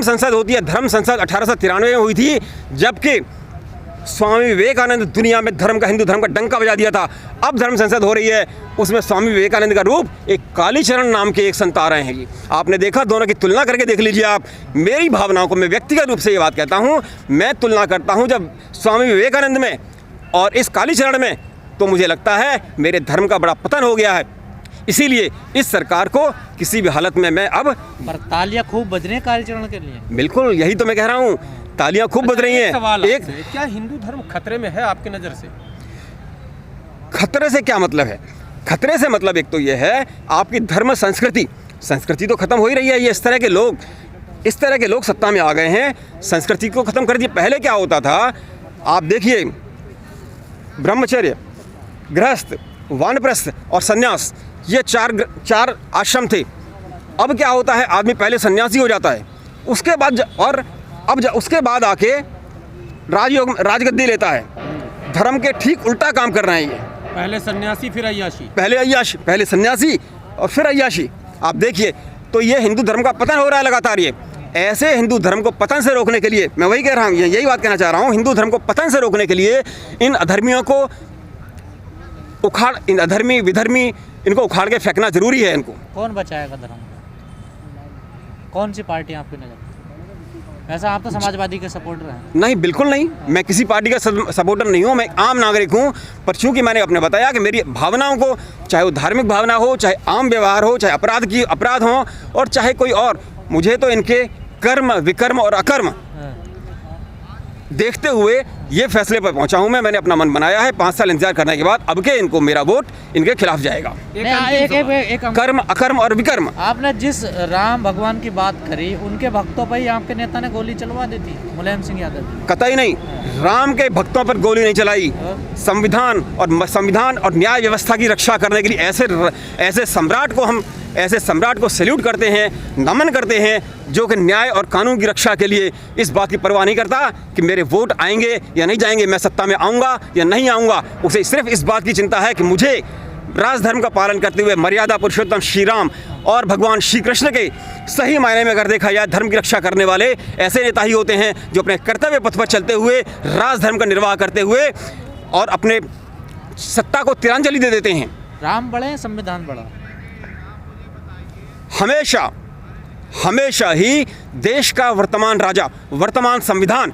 धर्म संसद होती है, धर्म संसद 1893 में हुई थी, जबकि स्वामी विवेकानंद दुनिया में धर्म का, हिंदू धर्म का डंका बजा दिया था। अब धर्म संसद हो रही है, उसमें स्वामी विवेकानंद का रूप एक कालीचरण नाम के एक संत आ रहे हैं जी। आपने देखा, दोनों की तुलना करके देख लीजिए आप। मेरी भावनाओं को मैं व्यक्तिगत रूप से ये बात कहता हूँ, मैं तुलना करता हूँ जब स्वामी विवेकानंद में और इस कालीचरण में, तो मुझे लगता है मेरे धर्म का बड़ा पतन हो गया है। इसीलिए इस सरकार को किसी भी हालत में मैं अब, पर तालियां खूब बज रही हैं कालीचरण के लिए। बिल्कुल यही तो मैं कह रहा हूँ, तालियां खूब बज रही हैं। एक क्या हिंदू धर्म खतरे में है आपकी नज़र से? खतरे से क्या मतलब है? खतरे से मतलब एक तो ये है आपकी धर्म संस्कृति तो खत्म हो ही रही है। ये इस तरह के लोग सत्ता में आ गए हैं, संस्कृति को खत्म कर दिए। पहले क्या होता था, आप देखिए, ब्रह्मचर्य, गृहस्थ, वानप्रस्थ और सन्यास, ये चार आश्रम थे। अब क्या होता है, आदमी पहले सन्यासी हो जाता है, उसके बाद उसके बाद आके राजगद्दी लेता है। धर्म के ठीक उल्टा काम कर रहे हैं ये। पहले सन्यासी फिर अय्याशी, पहले सन्यासी और फिर अय्याशी। आप देखिए, तो ये हिंदू धर्म का पतन हो रहा है लगातार। ये ऐसे हिंदू धर्म को पतन से रोकने के लिए, मैं वही कह रहा हूँ, यही बात कहना चाह रहा हूँ, हिंदू धर्म को पतन से रोकने के लिए इन अधर्मियों को इन अधर्मी विधर्मी इनको उखाड़ के फेंकना जरूरी है। इनको कौन बचाएगा धर्म? कौन सी पार्टी आपकी नज़र? वैसा आप तो समाजवादी के सपोर्टर हैं। नहीं, बिल्कुल नहीं, मैं किसी पार्टी का सपोर्टर नहीं हूँ, मैं आम नागरिक हूँ। पर चूंकि मैंने अपने बताया कि मेरी भावनाओं को, चाहे वो धार्मिक भावना हो, चाहे आम व्यवहार हो, चाहे अपराध हो, और चाहे कोई और, मुझे तो इनके कर्म, विकर्म और अकर्म देखते हुए ये फैसले पर पहुंचा हूं। मैंने अपना मन बनाया है, 5 साल इंतजार करने के बाद अब के इनको मेरा वोट इनके खिलाफ जाएगा। कर्म, अकर्म और विकर्म। आपने जिस राम भगवान की बात करी, उनके भक्तों पर ही आपके नेता ने गोली चलवा दी थी, मुलायम सिंह यादव। कतई नहीं, राम के भक्तों पर गोली नहीं चलाई। संविधान और न्याय व्यवस्था की रक्षा करने के लिए ऐसे सम्राट को सैल्यूट करते हैं, नमन करते हैं, जो कि न्याय और कानून की रक्षा के लिए इस बात की परवाह नहीं करता कि मेरे वोट आएंगे या नहीं जाएंगे, मैं सत्ता में आऊँगा या नहीं आऊँगा। उसे सिर्फ इस बात की चिंता है कि मुझे राजधर्म का पालन करते हुए मर्यादा पुरुषोत्तम श्री राम और भगवान श्री कृष्ण के सही मायने में अगर देखा जाए, धर्म की रक्षा करने वाले ऐसे नेता ही होते हैं जो अपने कर्तव्य पथ पर चलते हुए राजधर्म का निर्वाह करते हुए और अपने सत्ता को तिलांजलि दे देते हैं। राम बड़े, संविधान बड़ा? हमेशा ही देश का वर्तमान राजा, वर्तमान संविधान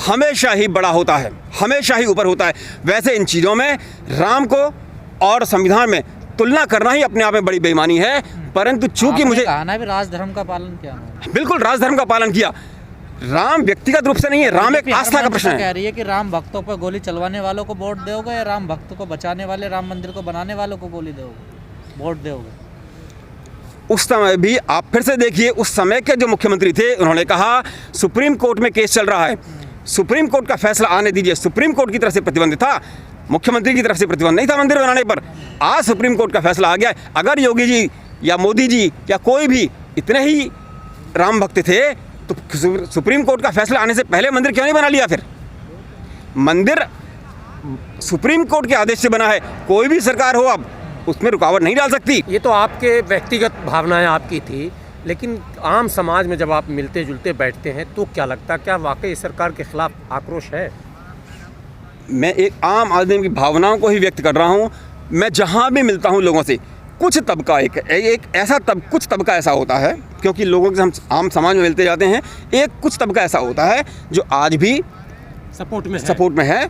हमेशा ही बड़ा होता है, हमेशा ही ऊपर होता है। वैसे इन चीज़ों में राम को और संविधान में तुलना करना ही अपने आप में बड़ी बेईमानी है। परंतु चूंकि मुझे कहना भी राजधर्म का पालन किया, बिल्कुल राजधर्म का पालन किया। राम व्यक्तिगत रूप से नहीं है, राम एक आस्था का प्रश्न है। कह रही है कि राम भक्तों पर गोली चलवाने वालों को वोट दोगे या राम भक्त को बचाने वाले, राम मंदिर को बनाने वालों को गोली दोगे, वोट दोगे? उस समय भी आप फिर से देखिए, उस समय के जो मुख्यमंत्री थे, उन्होंने कहा सुप्रीम कोर्ट में केस चल रहा है, सुप्रीम कोर्ट का फैसला आने दीजिए। सुप्रीम कोर्ट की तरफ से प्रतिबंध था, मुख्यमंत्री की तरफ से प्रतिबंध नहीं था मंदिर बनाने पर। आज सुप्रीम कोर्ट का फैसला आ गया। अगर योगी जी या मोदी जी या कोई भी इतने ही राम भक्त थे तो सुप्रीम कोर्ट का फैसला आने से पहले मंदिर क्यों नहीं बना लिया? फिर मंदिर सुप्रीम कोर्ट के आदेश से बना है, कोई भी सरकार हो अब उसमें रुकावट नहीं डाल सकती। ये तो आपके व्यक्तिगत भावनाएं आपकी थी, लेकिन आम समाज में जब आप मिलते जुलते बैठते हैं तो क्या लगता, क्या वाकई सरकार के खिलाफ आक्रोश है? मैं एक आम आदमी की भावनाओं को ही व्यक्त कर रहा हूँ। मैं जहाँ भी मिलता हूँ लोगों से, कुछ तबका कुछ तबका ऐसा होता है, क्योंकि लोगों के हम आम समाज में मिलते जाते हैं, कुछ तबका ऐसा होता है जो आज भी सपोर्ट में है,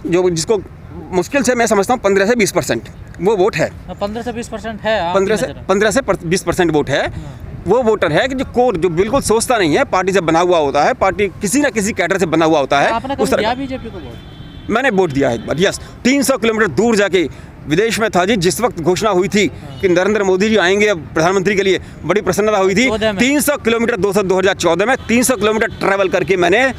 जो जिसको मुश्किल से मैं समझता हूँ 15 से 20% वो वोट है। 15 से 20% है, 15 से 20% वोट है। वो वोटर है कि जो बिल्कुल सोचता नहीं है, पार्टी से बना हुआ होता है, पार्टी किसी ना किसी कैडर से बना हुआ होता है। आपने कभी दिया बीजेपी को वोट? मैंने वोट दिया है एक बार, यस। 300 किलोमीटर दूर जाके, विदेश में था जी, जिस वक्त घोषणा हुई थी कि नरेंद्र मोदी जी आएंगे प्रधानमंत्री के लिए, बड़ी प्रसन्नता हुई थी। 300 किलोमीटर 2014 में 300 किलोमीटर ट्रैवल करके मैंने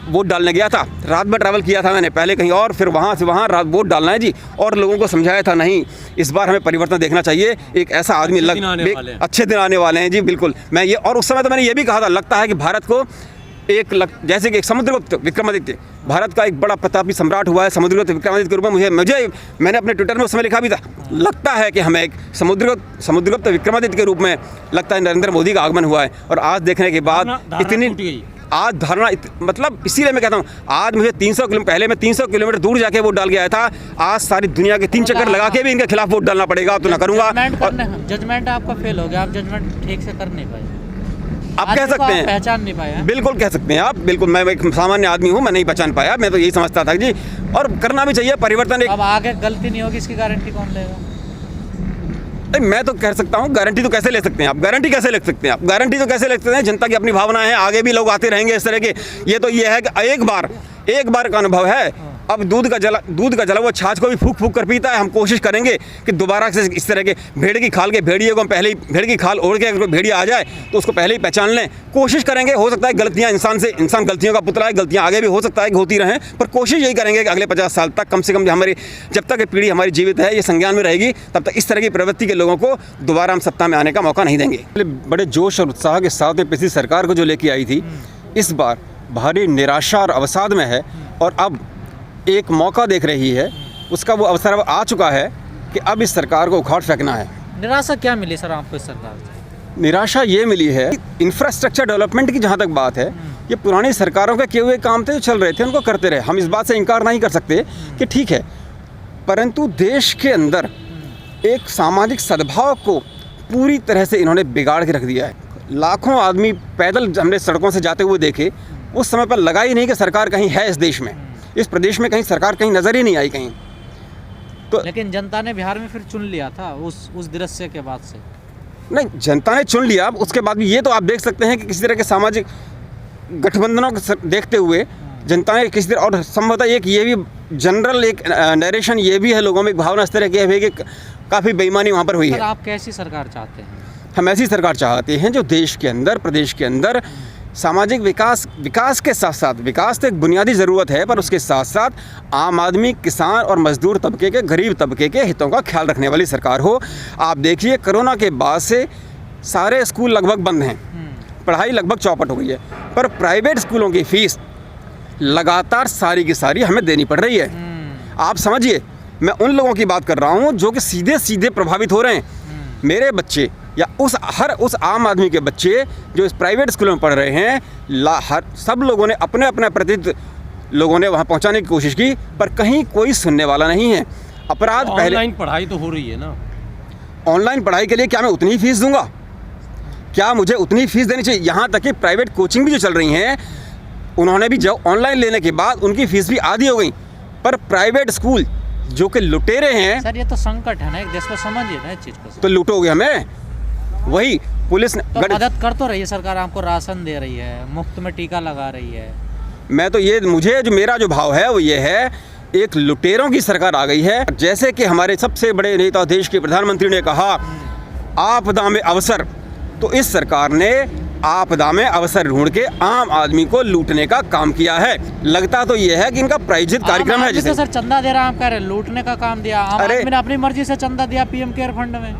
वोट डालने गया था। रात भर ट्रैवल किया था मैंने, पहले कहीं और फिर वहाँ से वहाँ वोट डालना है जी। और लोगों को समझाया था नहीं, इस बार हमें परिवर्तन देखना चाहिए, एक ऐसा आदमी अच्छे दिन आने वाले हैं जी, बिल्कुल। मैं ये, और उस समय तो मैंने ये भी कहा था, लगता है कि भारत को जैसे कि एक समुद्रगुप्त विक्रमादित्य भारत का एक बड़ा प्रतापी सम्राट हुआ है, समुद्रगुप्त विक्रमादित्य के रूप में मैंने अपने ट्विटर में उस समय लिखा भी था, लगता है कि हमें एक समुद्रगुप्त विक्रमादित्य के रूप में लगता है नरेंद्र मोदी का आगमन हुआ है। और आज देखने के बाद इतनी आज धारणा मतलब इसीलिए मैं कहता हूँ, आज मुझे 300 किलोमीटर पहले मैं 300 किलोमीटर दूर जाके वोट डाल के आया था, आज सारी दुनिया के 3 चक्कर लगा के भी इनके खिलाफ वोट डालना पड़ेगा, तो ना करूँगा। जजमेंट आपका फेल हो गया, आप जजमेंट ठीक से कर नहीं पाए, आप कह सकते हैं, पहचान नहीं पाए। बिल्कुल कह सकते हैं आप, बिल्कुल मैं एक सामान्य आदमी हूँ, मैं नहीं पहचान पाया, मैं तो यही समझता था जी, और करना भी चाहिए परिवर्तन। अब आगे गलती नहीं होगी, इसकी गारंटी कौन लेगा? मैं तो कह सकता हूँ, गारंटी तो कैसे ले सकते हैं आप, गारंटी कैसे ले सकते हैं आप, गारंटी तो कैसे ले सकते हैं? जनता की अपनी भावना है, आगे भी लोग आते रहेंगे इस तरह के। ये तो ये है कि एक बार का अनुभव है, अब दूध का जला वो छाछ को भी फूक फूक कर पीता है। हम कोशिश करेंगे कि दोबारा से इस तरह के भेड़ की खाल के भेड़िए को हम पहले ही भेड़ की खाल ओढ़ के अगर भेड़िया आ जाए तो उसको पहले ही पहचान लें, कोशिश करेंगे। हो सकता है गलतियां इंसान गलतियों का पुतला है, गलतियां आगे भी हो सकता है कि होती रहें, पर कोशिश यही करेंगे कि अगले 50 साल तक कम से कम जब तक ये पीढ़ी हमारी जीवित है, ये संज्ञान में रहेगी, तब तक इस तरह की प्रवृत्ति के लोगों को दोबारा हम सत्ता में आने का मौका नहीं देंगे। बड़े जोश और उत्साह के साथ में पिछली सरकार को जो लेके आई थी, इस बार भारी निराशा और अवसाद में है, और अब एक मौका देख रही है, उसका वो अवसर अब आ चुका है कि अब इस सरकार को उखाड़ फेंकना है। निराशा क्या मिली सर आपको इस सरकार से? निराशा ये मिली है, इंफ्रास्ट्रक्चर डेवलपमेंट की जहाँ तक बात है, ये पुरानी सरकारों के किए हुए काम थे जो चल रहे थे, उनको करते रहे, हम इस बात से इनकार नहीं कर सकते कि ठीक है, परंतु देश के अंदर एक सामाजिक सद्भाव को पूरी तरह से इन्होंने बिगाड़ के रख दिया है। लाखों आदमी पैदल हमने सड़कों से जाते हुए देखे, उस समय पर लगा ही नहीं कि सरकार कहीं है इस देश में, इस प्रदेश में कहीं सरकार कहीं नज़र ही नहीं आई कहीं। तो लेकिन जनता ने बिहार में फिर चुन लिया था उस दृश्य के बाद से। नहीं, जनता ने चुन लिया, उसके बाद भी ये तो आप देख सकते हैं कि किसी तरह के सामाजिक गठबंधनों को देखते हुए जनता ने किसी तरह, और संभवतः एक ये भी जनरल एक नरेशन ये भी है लोगों में, एक भावना इस तरह की है कि काफ़ी बेईमानी वहाँ पर हुई है। आप कैसी सरकार चाहते हैं? हम ऐसी सरकार चाहते हैं जो देश के अंदर, प्रदेश के अंदर सामाजिक विकास के साथ साथ, विकास तो एक बुनियादी ज़रूरत है, पर उसके साथ साथ आम आदमी, किसान और मजदूर तबके के, गरीब तबके के हितों का ख्याल रखने वाली सरकार हो। आप देखिए, कोरोना के बाद से सारे स्कूल लगभग बंद हैं, पढ़ाई लगभग चौपट हो गई है, पर प्राइवेट स्कूलों की फ़ीस लगातार सारी की सारी हमें देनी पड़ रही है। आप समझिए, मैं उन लोगों की बात कर रहा हूँ जो कि सीधे प्रभावित हो रहे हैं। मेरे बच्चे या उस आम आदमी के बच्चे जो इस प्राइवेट स्कूलों में पढ़ रहे हैं, सब लोगों ने अपने प्रतिनिधि लोगों ने वहाँ पहुँचाने की कोशिश की, पर कहीं कोई सुनने वाला नहीं है। अपराध पहले, ऑनलाइन पढ़ाई तो हो रही है ना, ऑनलाइन पढ़ाई के लिए क्या मैं उतनी ही फीस दूंगा? क्या मुझे उतनी फीस देनी चाहिए? यहाँ तक कि प्राइवेट कोचिंग भी जो चल रही हैं, उन्होंने भी जब ऑनलाइन लेने के बाद उनकी फीस भी आधी हो गई, पर प्राइवेट स्कूल जो कि लुटेरे हैं। सर ये तो संकट है ना, एक देश को समझिए ना इस चीज़ को। तो लूटोगे हमें, वही पुलिस ने तो मदद कर तो रही है सरकार, आपको राशन दे रही है, मुफ्त में टीका लगा रही है। मैं तो ये मेरा जो भाव है वो ये है, एक लुटेरों की सरकार आ गई है। जैसे कि हमारे सबसे बड़े नेता देश के प्रधानमंत्री ने कहा, आपदा में अवसर, तो इस सरकार ने आपदा में अवसर ढूंढ के आम आदमी को लूटने का काम किया है। लगता तो ये है कि इनका प्रायोजित कार्यक्रम है, जिसे सर चंदा दे रहा, आप कह रहे लूटने का काम दिया। आम आदमी ने अपनी मर्जी से चंदा दिया पीएम केयर फंड में।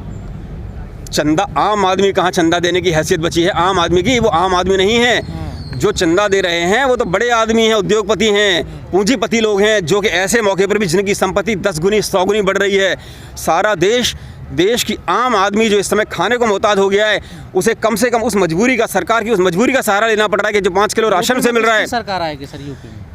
चंदा, आम आदमी कहाँ चंदा देने की हैसियत बची है आम आदमी की? वो आम आदमी नहीं है जो चंदा दे रहे हैं, वो तो बड़े आदमी हैं, उद्योगपति हैं, पूंजीपति लोग हैं, जो कि ऐसे मौके पर भी जिनकी संपत्ति 10 गुनी 100 गुनी बढ़ रही है। सारा देश की आम आदमी जो इस समय खाने को मोहताज हो गया है, उसे कम से कम उस मजबूरी का, सरकार की उस मजबूरी का सहारा लेना पड़ रहा है कि जो 5 किलो राशन से मिल रहा है। सरकार आएगी सर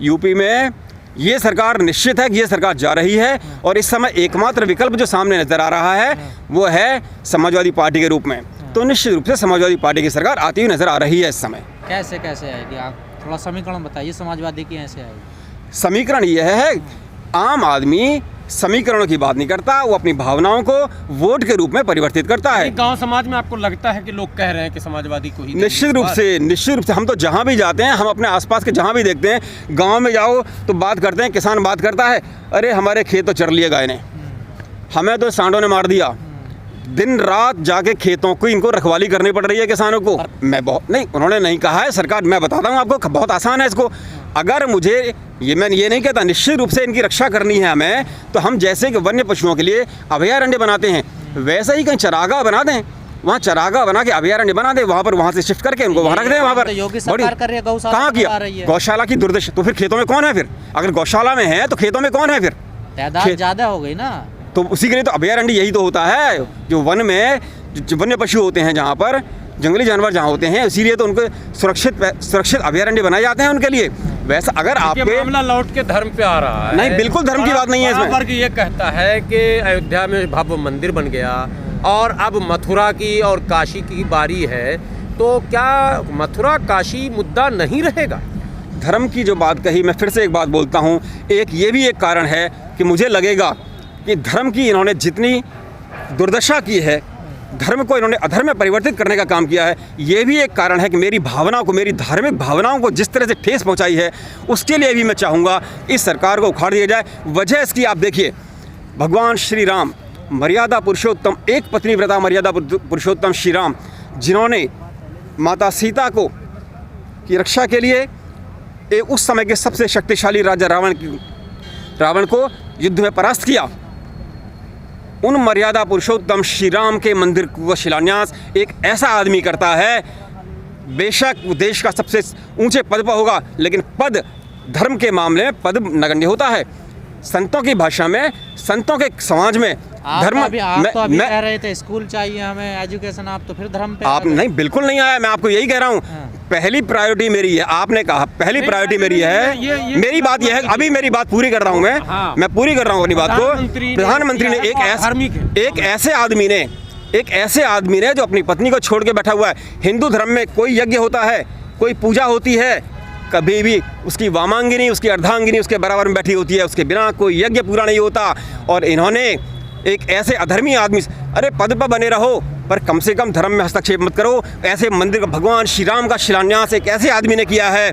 यूपी में ये सरकार निश्चित है कि ये सरकार जा रही है, और इस समय एकमात्र विकल्प जो सामने नजर आ रहा है वो है समाजवादी पार्टी के रूप में। तो निश्चित रूप से समाजवादी पार्टी की सरकार आती हुई नजर आ रही है इस समय। कैसे आएगी? आप थोड़ा समीकरण बताइए समाजवादी की ऐसे आएगी। समीकरण यह है, आम आदमी समीकरणों की बात नहीं करता, वो अपनी भावनाओं को वोट के रूप में परिवर्तित करता है। गांव समाज में आपको लगता है कि लोग कह रहे हैं कि समाजवादी को ही? निश्चित रूप से हम तो जहां भी जाते हैं, हम अपने आसपास के जहां भी देखते हैं, गांव में जाओ तो बात करते हैं, किसान बात करता है, अरे हमारे खेत तो चर लिए गाय ने, हमें तो सांडों ने मार दिया। दिन रात जाके खेतों की इनको रखवाली करनी पड़ रही है किसानों को। उन्होंने नहीं कहा है सरकार, मैं बताता हूँ आपको, बहुत आसान है इसको। अगर मुझे मैं ये नहीं कहता, निश्चित रूप से इनकी रक्षा करनी है हमें, तो हम जैसे कि वन्य पशुओं के लिए अभयारण्य बनाते हैं, वैसा ही कहीं चरागाह बना दें, वहाँ चरागाह बना के अभयारण्य बना दे, वहाँ से शिफ्ट करके उनको वहाँ रख दे। वहाँ पर तो योगी सरकार कर रही है, गौशाला कहाँ बनवा किया? रही है। गौशाला की दुर्दशा। तो फिर खेतों में कौन है? फिर अगर गौशाला में है तो खेतों में कौन है? फिर तादाद ज़्यादा हो गई ना। तो उसी के लिए तो अभयारण्य यही तो होता है, जो वन में जो वन्य पशु होते हैं, जहाँ पर जंगली जानवर जहाँ होते हैं, इसीलिए तो उनको सुरक्षित अभयारण्य बनाए जाते हैं उनके लिए। वैसा अगर आपके मामला लौट के धर्म पे आ रहा है। नहीं, बिल्कुल धर्म की बात नहीं है इसमें। वर्ग ये कहता है कि अयोध्या में भव्य मंदिर बन गया और अब मथुरा की और काशी की बारी है, तो क्या मथुरा काशी मुद्दा नहीं रहेगा? धर्म की जो बात कही, मैं फिर से एक बात बोलता हूँ, ये भी एक कारण है कि मुझे लगेगा कि धर्म की इन्होंने जितनी दुर्दशा की है, धर्म को इन्होंने अधर्म में परिवर्तित करने का काम किया है, ये भी एक कारण है कि मेरी भावनाओं को, मेरी धार्मिक भावनाओं को जिस तरह से ठेस पहुंचाई है, उसके लिए भी मैं चाहूँगा इस सरकार को उखाड़ दिया जाए। वजह इसकी आप देखिए, भगवान श्री राम मर्यादा पुरुषोत्तम, एक पत्नी व्रता मर्यादा पुरुषोत्तम श्री राम, जिन्होंने माता सीता को की रक्षा के लिए उस समय के सबसे शक्तिशाली राजा रावण को युद्ध में परास्त किया, उन मर्यादा पुरुषोत्तम श्री राम के मंदिर का शिलान्यास एक ऐसा आदमी करता है। बेशक वो देश का सबसे ऊंचे पद पर होगा, लेकिन पद धर्म के मामले में पद नगण्य होता है। संतों की भाषा में, संतों के समाज में धर्म तो अभी कह रहे थे स्कूल चाहिए हमें, एजुकेशन, आप तो फिर धर्म पे आप नहीं, बिल्कुल नहीं आया। मैं आपको यही कह रहा हूँ, पहली प्रायोरिटी मेरी है। आपने कहा पहली प्रायोरिटी मेरी है। मेरी बात यह है, अभी मेरी बात पूरी कर रहा हूँ मैं पूरी कर रहा हूँ अपनी बात को। प्रधानमंत्री ने एक ऐसे आदमी ने जो अपनी पत्नी को छोड़ के बैठा हुआ है। हिंदू धर्म में कोई यज्ञ होता है, कोई पूजा होती है, कभी भी उसकी वामांगिनी, उसकी अर्धांगिनी उसके बराबर में बैठी होती है, उसके बिना कोई यज्ञ पूरा नहीं होता। और इन्होंने एक ऐसे अधर्मी आदमी, अरे पद पर बने रहो पर कम से कम धर्म में हस्तक्षेप मत करो। ऐसे मंदिर का, भगवान श्री राम का शिलान्यास एक ऐसे आदमी ने किया है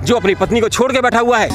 जो अपनी पत्नी को छोड़ के बैठा हुआ है।